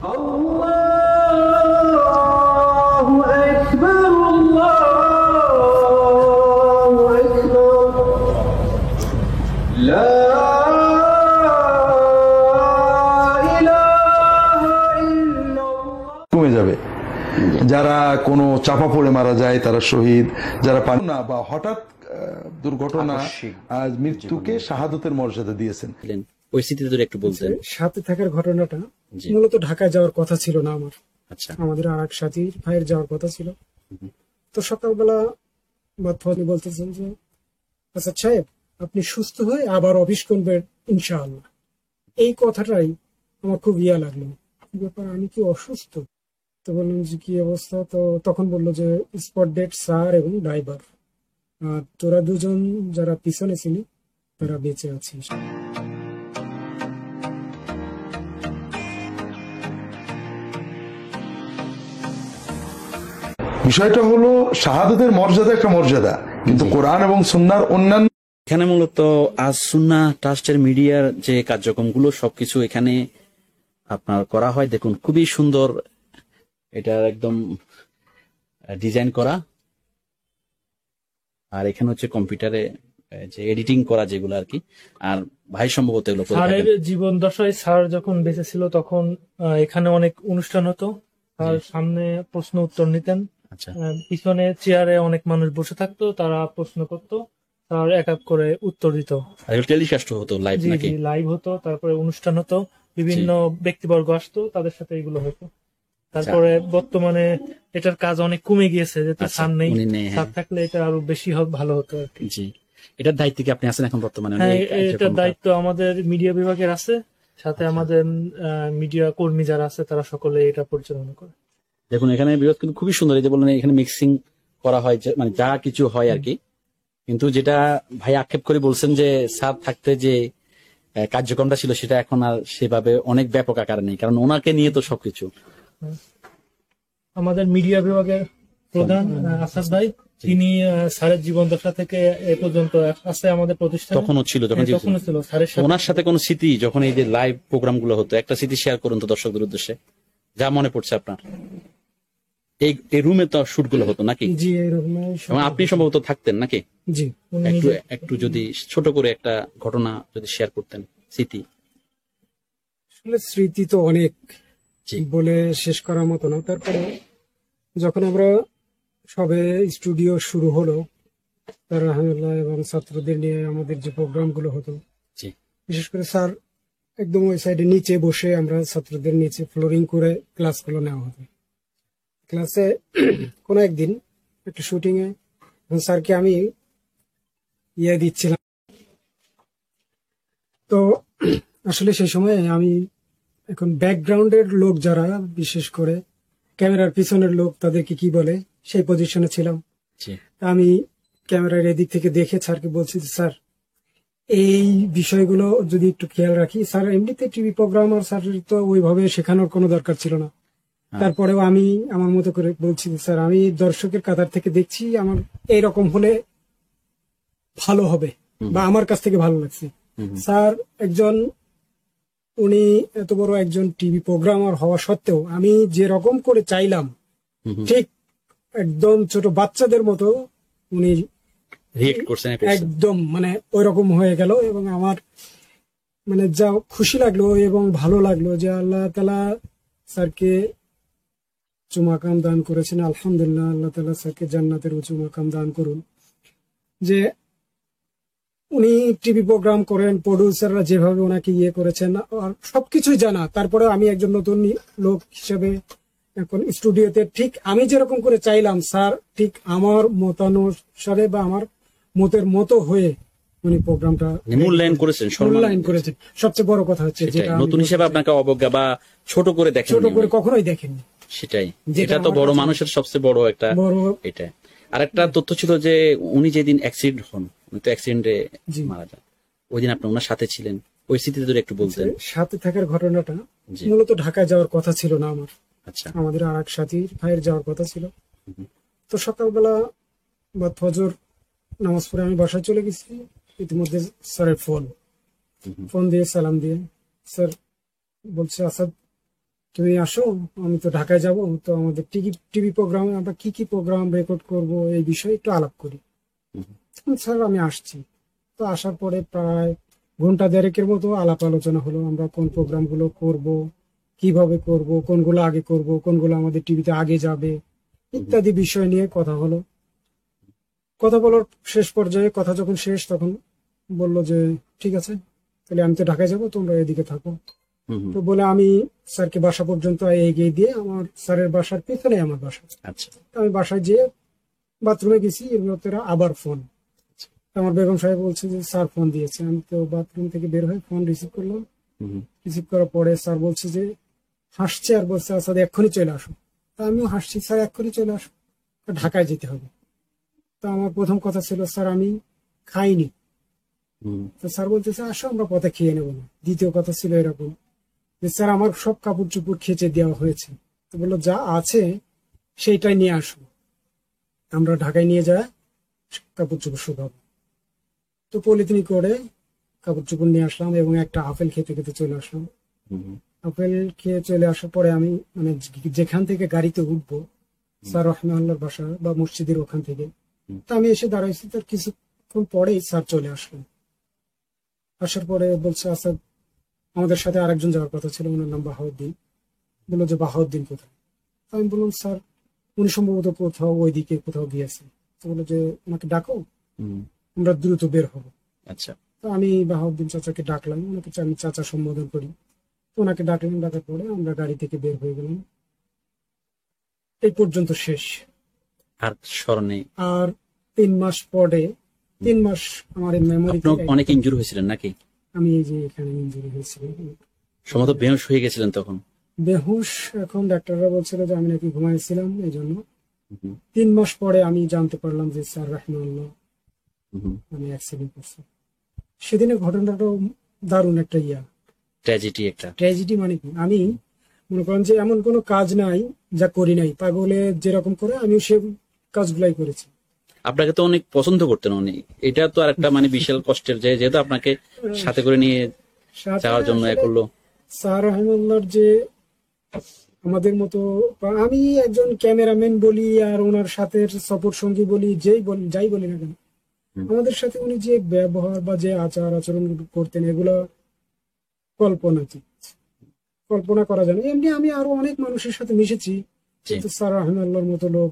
আল্লাহু আকবার, আল্লাহু আকবার, লা ইলাহা ইল্লাল্লাহ। কমে যাবে। যারা কোনো চাপা পড়ে মারা যায় তারা শহীদ, যারা না বা হঠাৎ দুর্ঘটনা মৃত্যুকে শাহাদতের মর্যাদা দিয়েছেন। পরিস্থিতিতে যদি একটু বলতেন। সাথে থাকার ঘটনাটা মূলত ঢাকায় যাওয়ার কথা ছিল না আমার। আচ্ছা, আমাদের আর এক সাথী ভাইয়ের যাওয়ার কথা ছিল। তো সকালবেলা ফোনে বলতেছেন যে আচ্ছা সাহেব, আপনি সুস্থ হয়ে আবার অফিস করবেন ইনশাআল্লাহ। এই কথাটাই আমার খুব ইয়া লাগলো, কি ব্যাপার, আমি কি অসুস্থ? তো বললাম যে কি অবস্থা? তো তখন বললো যে স্পট ডেট স্যার এবং ড্রাইভার, আর তোরা দুজন যারা পিছনে ছিলি তারা বেঁচে আছিস। বিষয়টা হলো শাহাদতের মর্যাদা একটা মর্যাদা, কিন্তু কোরআন এবং সুন্নাহর অন্যান্য এখানে মূলত আজ সুন্নাহ ট্রাস্টের মিডিয়ার যে কার্যক্রমগুলো সবকিছু এখানে আপনার করা হয়। দেখুন খুবই সুন্দর, এটা একদম ডিজাইন করা। আর এখানে হচ্ছে কম্পিউটারে যে এডিটিং করা যেগুলো আর কি। আর ভাই সম্ভবত এগুলো করে থাকেন। স্যারের জীবন দশায় স্যার যখন বেঁচে ছিল তখন এখানে অনেক অনুষ্ঠান হতো। আর সামনে প্রশ্ন উত্তর নিতেন। আচ্ছা, পিছনে চেয়ারে অনেক মানুষ বসে থাকতো, তারা প্রশ্ন করতো, স্যার এক এক করে উত্তর দিত। টেলিকাস্ট হতো লাইভ জি নাকি? জি, লাইভ হতো। তারপরে অনুষ্ঠান হতো, বিভিন্ন ব্যক্তিবর্গ আসতো, তাদের সাথে এগুলো হতো। তারপরে বর্তমানে এটার কাজ অনেক কমে গিয়েছে, যেহেতু স্যার নেই। উনি নেই, হ্যাঁ। স্যার থাকলে এটা আরো বেশি ভালো হতো আর কি। জি, এটার দায়িত্ব কি আপনি আছেন এখন বর্তমানে? হ্যাঁ, এটার দায়িত্ব আমাদের মিডিয়া বিভাগের আছে, সাথে আমাদের মিডিয়া কর্মী যারা আছে তারা সকলে এটা পরিচালনা করে। দেখুন এখানে বিরোধ কিন্তু খুবই সুন্দর। এই যে বললেন এখানে মিক্সিং করা হয়, মানে যা কিছু হয় আর কি। কিন্তু যেটা ভাই আক্ষেপ করে বলছেন যে স্যার থাকতে যে কার্যক্রমটা ছিল সেটা এখন আর সেভাবে অনেক ব্যাপক আকারে নেই, কারণ ওনাকে নিয়ে তো সবকিছু। আমাদের মিডিয়া বিভাগের প্রধান আসাদ ভাই, তিনি স্যারের জীবন দশা থেকে এ পর্যন্ত আছে আমাদের প্রতিষ্ঠানে। তখনও ছিল, তখনও ছিল স্যারের সাথে। ওনার সাথে কোনো স্মৃতি যখন এই যে লাইভ প্রোগ্রাম গুলো হতো, একটা স্মৃতি শেয়ার করুন তো দর্শকদের উদ্দেশ্যে, যা মনে পড়ছে আপনার। এই রুমে তো শুট গুলো হতো নাকি? জি, এই রুমে। এবং আপনি সম্ভবত থাকতেন নাকি? জি, একটু যদি ছোট করে একটা ঘটনা যদি শেয়ার করতেন, স্মৃতি। আসলে স্মৃতি তো অনেক, বলে শেষ করার মতো না। তারপরে যখন আমরা সবে স্টুডিও শুরু হলো, তার আলহামদুলিল্লাহ, এবং ছাত্রদের নিয়ে আমাদের যে প্রোগ্রাম গুলো হতো, বিশেষ করে স্যার একদম ওই সাইডে নিচে বসে আমরা ছাত্রদের নিচে ফ্লোরিং করে ক্লাসগুলো নেওয়া হতো। ক্লাসে কোনো একদিন একটা শুটিং এ স্যারকে আমি দিচ্ছিলাম। তো আসলে সেই সময় আমি এখন ব্যাকগ্রাউন্ডের লোক যারা, বিশেষ করে ক্যামেরার পিছনের লোক, তাদেরকে কি বলে, সেই পজিশনে ছিলাম। আমি ক্যামেরার এদিক থেকে দেখে স্যারকে বলছি, স্যার এই বিষয়গুলো যদি একটু খেয়াল রাখি। স্যার এমনিতে টিভি প্রোগ্রাম, আর স্যার তো ওইভাবে শেখানোর কোনো দরকার ছিল না। তারপরেও আমি আমার মতো করে বলছি, স্যার আমি দর্শকের কাতার থেকে দেখছি, আমার এইরকম হলে ভালো হবে বা আমার কাছ থেকে ভালো লাগছে। স্যার একজন, উনি এত বড় একজন টিভি প্রোগ্রামার হওয়া সত্ত্বেও আমি যে রকম করে চাইলাম, ঠিক একদম ছোট বাচ্চাদের মতো উনি একদম মানে ওই রকম হয়ে গেল। এবং আমার মানে যা খুশি লাগলো এবং ভালো লাগলো যে আল্লাহ তাআলা স্যারকে উঁচু মাকাম দান করেছেন। আলহামদুলিল্লাহ, আল্লাহ তাআলা স্যারকে জান্নাতের উঁচু মাকাম দান করুন। যে উনি টিভি প্রোগ্রাম করেন, প্রডিউসাররা যেভাবে ওনাকে করেছেন, আর সবকিছুই জানা। তারপরে আমি একজন নতুন লোক হিসেবে এখন স্টুডিওতে ঠিক আমি যেরকম করে চাইলাম, স্যার ঠিক আমার মতানুসারে বা আমার মতের মতো হয়ে উনি প্রোগ্রামটা মূল্যায়ন করেছেন। সবচেয়ে বড় কথা হচ্ছে যেটা নতুন হিসেবে আপনাকে অবজ্ঞা বা ছোট করে দেখেন, ছোট করে কখনোই দেখেননি। সেটাই, যেটা তো বড় মানুষের সবচেয়ে বড় একটা এটা। আর একটা তথ্য ছিল যে উনি যেদিন অ্যাক্সিডেন্ট হন, উনি তো অ্যাক্সিডেন্টে মারা যান, ওই দিন আপনি ওনার সাথে ছিলেন। পরিস্থিতিতে যদি একটু বলতেন। সাথে থাকার ঘটনাটা মূলত ঢাকায় যাওয়ার কথা ছিল না আমার। আচ্ছা, আমাদের আর এক সাথী ভাইয়ের যাওয়ার কথা ছিল। তো সকালবেলা বা ফজর নামাজ পড়ে আমি বাসায় চলে গেছি। ইতিমধ্যে স্যারের ফোন দিয়ে সালাম দিয়ে স্যার বলছে, আসাদ তুমি আসো, আমি তো ঢাকায় যাব, তো আমাদের টিভি প্রোগ্রামে আমরা কি কি প্রোগ্রাম রেকর্ড করব এই বিষয়ে একটু আলাপ করি। স্যার আমি আসছি। তো আসার পরে প্রায় ঘন্টা দেড়েকের মতো আলাপ আলোচনা হলো, আমরা কোন প্রোগ্রামগুলো করব, কিভাবে করব, কোনগুলো আগে করব, কোনগুলো আমাদের টিভিতে আগে যাবে, ইত্যাদি বিষয় নিয়ে কথা হলো। কথা বলার শেষ পর্যায়ে, কথা যখন শেষ তখন বললো যে ঠিক আছে, তাহলে আমি তো ঢাকায় যাব, তোমরা এদিকে থাকো। তো বলে আমি স্যারকে বাসা পর্যন্ত এগিয়ে দিয়ে, আমার স্যারের বাসার পেছনে আমার বাসা। আচ্ছা, তো আমি বাসায় যেয়ে বাথরুমে গেছি, এর মধ্যে আবার ফোন। আমার বেগম সাহেব বলছে যে স্যার ফোন দিয়েছে। আমি তো বাথরুম থেকে বের হয়ে ফোন রিসিভ করলাম। রিসিভ করার পরে স্যার বলছে যে, হাসছে আর বলছে আচ্ছা এক্ষুনি চলে আসো। তা আমিও হাসছি, স্যার এক্ষুনি চলে আসো, ঢাকায় যেতে হবে। তো আমার প্রথম কথা ছিল স্যার আমি খাইনি। তো স্যার বলতেছে আসো আমরা পথে খেয়ে নেবো না। দ্বিতীয় কথা ছিল এরকম যে স্যার আমার সব কাপড় চোপড় খেচে দেওয়া হয়েছে। তো বললো যা আছে সেইটাই নিয়ে আসো, আমরা ঢাকায় নিয়ে যা কাপড় চোপড় শুকাবো। তো পলিথিন করে কাপড় চোপড় নিয়ে আসলাম এবং একটা আপেল খেতে খেতে চলে আসলাম। আপেল খেয়ে চলে আসার পরে আমি মানে যেখান থেকে গাড়িতে উঠবো স্যার রহমানুল্লাহর বাসা বা মসজিদের ওখান থেকে, তা আমি এসে দাঁড়াইছি। তার কিছুক্ষণ পরেই স্যার চলে আসলেন। আসার পরে বলছে আচ্ছা আমাদের সাথে আরেকজন যাওয়ার কথা ছিল, ওনার নাম বাহাউদ্দিন। বললো যে বাহাউদ্দিন কোথায়? আমি বললাম স্যার উনি সম্ভবত কোথাও ওইদিকে কোথাও গিয়েছে। তো বললো যে ওনাকে ডাকো, আমরা দ্রুত বের হবো। আচ্ছা, তো আমি বাহাউদ্দিন চাচাকে ডাকলাম, ওনাকে আমি চাচা সম্বোধন করি। তো ওনাকে ডাকলাম, ডাকার পরে আমরা গাড়ি থেকে বের হয়ে গেলাম। এই পর্যন্ত শেষ। আর স্মরণে আর 3 মাস পরে, 3 মাস আমার মেমোরি, অনেক ইনজুর হয়েছিলেন নাকি? আমি এই যে এখানে ইনজুরি হয়েছিল, সম্ভবত বেহুশ হয়ে গেছিলেন তখন। বেহুশ, এখন ডাক্তাররা বলছিল যে আমি নাকি ঘুমাইছিলাম, এই জন্য 3 মাস পরে আমি জানতে পারলাম যে স্যার রাহমানুল্লাহ আমি অ্যাক্সিডেন্ট করছি। সেদিনের ঘটনাটাও দারুণ একটা ট্র্যাজেডি। মানে কি, আমি মনে করেন যে এমন কোনো কাজ নাই যা করি নাই, পাগলে যেরকম করে আমি সে কাজগুলাই করেছি। আপনাকে তো অনেক পছন্দ করতেন উনি, এটা তো আর একটা মানে বিশাল কষ্টের, যে যেহেতু আপনাকে সাথে করে নিয়ে যাওয়ার জন্য করলো। স্যার রহমানুল্লাহর যে আমাদের মতো, আমি একজন ক্যামেরাম্যান বলি আর ওনার সাথে সফর সঙ্গী বলি, যাই বলি না কেন, আমাদের সাথে উনি যে ব্যবহার বা যে আচার আচরণ করতেন এগুলা কল্পনা করা যায় না। এমনি আমি আরো অনেক মানুষের সাথে মিশেছি, কিন্তু স্যার রহমানুল্লাহর মতো লোক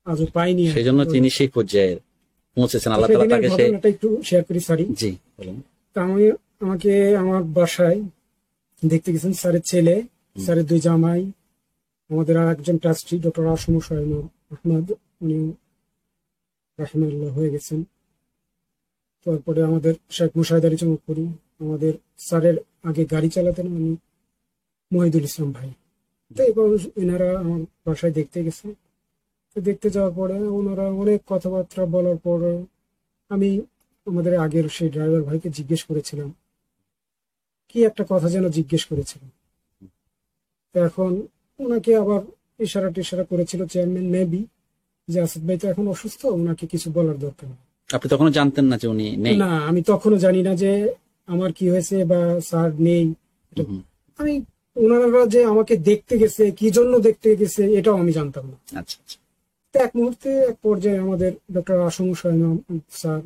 আজও পাইনি। সেই জন্য তিনি সেই পর্যায়ে পৌঁছেছেন। আল্লাহ তাআলা তাকে সেই ঘটনাটা একটু শেয়ার করি। সরি, জি বলুন। তা আমাকে আমার বাসায় দেখতে গেছেন স্যারের ছেলে, স্যারের 2 জামাই, আমাদের আর একজন ট্রাস্টি ডক্টর আসম আহমদ, উনি রাহমানুল্লাহ হয়ে গেছেন। তারপরে আমাদের শেখ মুশাহিদ আলী চমকপুরি, আমাদের স্যারের আগে গাড়ি চালাতেন উনি মহিদুল ইসলাম ভাই। তো এবার এনারা আমার বাসায় দেখতে গেছে। তো দেখতে যাওয়ার পরে ওনারা অনেক কথাবার্তা বলার পরে আমি আমাদের আগের সেই ড্রাইভার ভাইকে জিজ্ঞেস করেছিলাম, কি একটা কথা যেন জিজ্ঞেস করেছিলাম। তো এখন ওনাকে আবার ইশারা করেছিল চেয়ারম্যান মেবি, যে আসাদ ভাই তো এখন অসুস্থ, ওনাকে কিছু বলার দরকার নেই। আপনি তখনও জানতেন না যে উনি নেই? না, আমি তখনও জানি না যে আমার কি হয়েছে বা স্যার নেই। আমি ওনারা যে আমাকে দেখতে গেছে, কি জন্য দেখতে গেছে এটাও আমি জানতাম না। আচ্ছা আচ্ছা। তো এক পর্যায়ে আমাদের ডক্টর আসম স্যার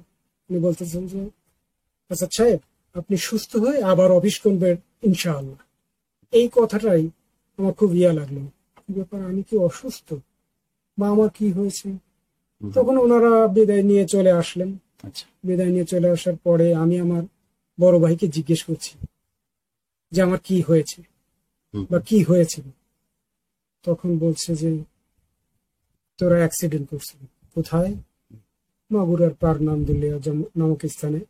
উনি বলতেছেন যে আসাদ সাহেব আপনি সুস্থ হয়ে আবার অফিস করবেন ইনশাআল্লাহ। এই কথাটাই আমার খুব লাগলো, ব্যাপার আমি কি অসুস্থ বা আমার কি হয়েছে। তখন ওনারা বিদায় নিয়ে চলে আসলেন। বিদায় নিয়ে চলে আসার পরে আমি আমার বড় ভাইকে জিজ্ঞেস করছি যে আমার কি হয়েছে বা কি হয়েছিল। তখন বলছে যে তোরা অ্যাক্সিডেন্ট করছিস। কোথায়? মাগুরার পারনামদুলিয়া নামক স্থানে।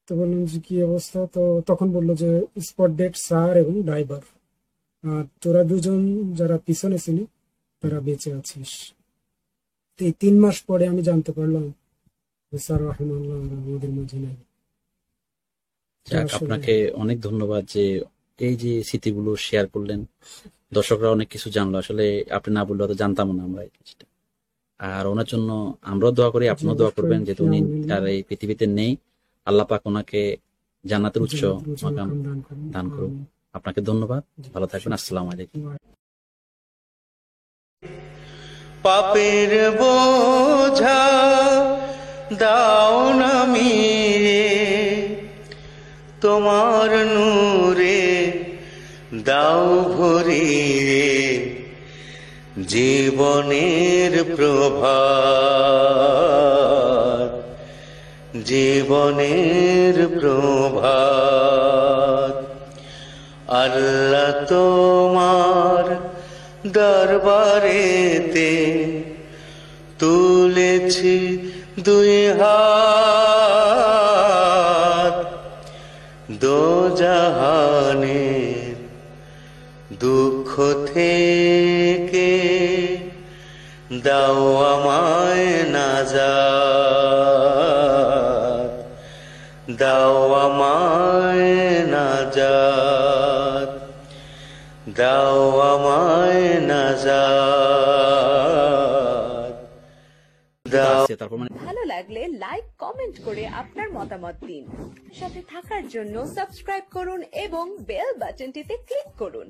তো বললাম যে কি অবস্থা? তো তখন বললো যে স্পট ডেড স্যার এবং ড্রাইভার, আর তোরা দুজন যারা পিছনে ছিলি তারা বেঁচে আছিস। তো এই 3 মাস পরে আমি জানতে পারলাম যে স্যার রাহমানুল্লাহ আমাদের মাঝে নেই। আপনাকে অনেক ধন্যবাদ যে এই যে স্মৃতিগুলো শেয়ার করলেন, দর্শকরা অনেক কিছু জানলো। আসলে আপনি না বললে তো জানতাম না আমরা। আর ওনার জন্য আমরাও দোয়া করি, আপনিও দোয়া করবেন, যেহেতু উনি আর এই পৃথিবীতে নেই। আল্লাহ পাক ওনাকে জান্নাতের উচ্চ মাকাম দান করুন। আপনাকে ধন্যবাদ, ভালো থাকবেন, আসসালামু আলাইকুম। পাপের বোঝা দাও না মিরে, তোমার নূরে দাও ভরিয়ে, জীবনের প্রভাত, জীবনের প্রভাত। আল্লাহ তোমার দরবারেতে তুলেছি দুই হাত, দোজাহানের দুঃখ থেকে দাও আমায় নাজাত, দাও আমায় নাজাত, দাও আমায় নাজাত, দাও। তারপর মানে ভালো লাগলে লাইক কমেন্ট করে আপনার মতামত দিন। সাথে থাকার জন্য সাবস্ক্রাইব করুন এবং বেল বাটনটিতে ক্লিক করুন।